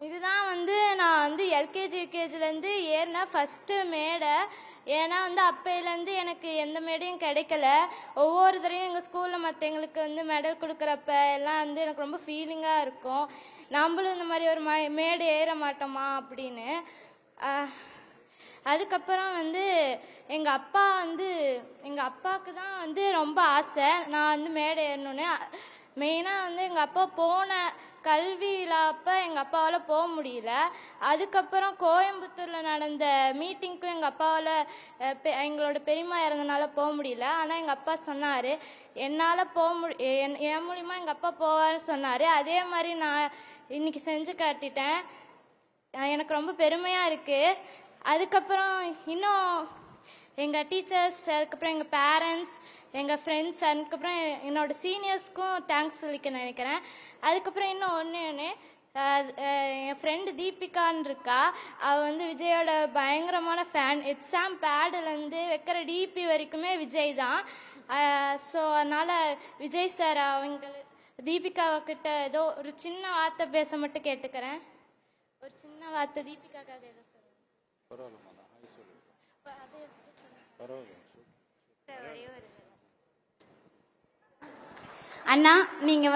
இதுதான் நான் எல்கேஜி யூகேஜிலேருந்து ஏறின ஃபஸ்ட்டு மேடை. ஏன்னா அப்பையிலேருந்து எனக்கு எந்த மேடையும் கிடைக்கல. ஒவ்வொரு தடையும் எங்கள் ஸ்கூலில் மற்றவங்களுக்கு மெடல் கொடுக்குறப்ப எல்லாம் எனக்கு ரொம்ப ஃபீலிங்காக இருக்கும். நம்மளும் இந்த மாதிரி ஒரு மேடை ஏற மாட்டோமா அப்படின்னு. அதுக்கப்புறம் எங்கள் அப்பா எங்கள் அப்பாவுக்கு தான் ரொம்ப ஆசை நான் மேடை ஏறணுன்னு. மெயினாக எங்கள் அப்பா போன கல்வி விழாப்போ எங்கள் அப்பாவால் போக முடியல. அதுக்கப்புறம் கோயம்புத்தூரில் நடந்த மீட்டிங்க்கும் எங்கள் அப்பாவால் எங்களோட பெரியம்மா இறந்தனால போக முடியல. ஆனால் எங்கள் அப்பா சொன்னார் என்னால் என் மூலிமா எங்கள் அப்பா போவார்னு சொன்னார். அதே மாதிரி நான் இன்னைக்கு செஞ்சு காட்டிட்டேன். எனக்கு ரொம்ப பெருமையாக இருக்குது. அதுக்கப்புறம் இன்னும் எங்கள் டீச்சர்ஸ், அதுக்கப்புறம் எங்கள் பேரண்ட்ஸ், எங்கள் ஃப்ரெண்ட்ஸ், அதுக்கப்புறம் என்னோட சீனியர்ஸ்க்கும் தேங்க்ஸ் சொல்லிக்க நினைக்கிறேன். அதுக்கப்புறம் இன்னும் ஒன்று என் ஃப்ரெண்டு தீபிகான்னு இருக்கா. அவள் விஜயோட பயங்கரமான ஃபேன். எக்ஸாம் பேடுலேருந்து வைக்கிற டிபி வரைக்குமே விஜய் தான். ஸோ அதனால் விஜய் சார் தீபிகாக்கிட்ட ஏதோ ஒரு சின்ன வார்த்தை பேச மட்டும் கேட்டுக்கிறேன். ஒரு சின்ன வார்த்தை தீபிகாக்காக ஏதோ சொல்லுங்கள். அண்ணா, நீங்க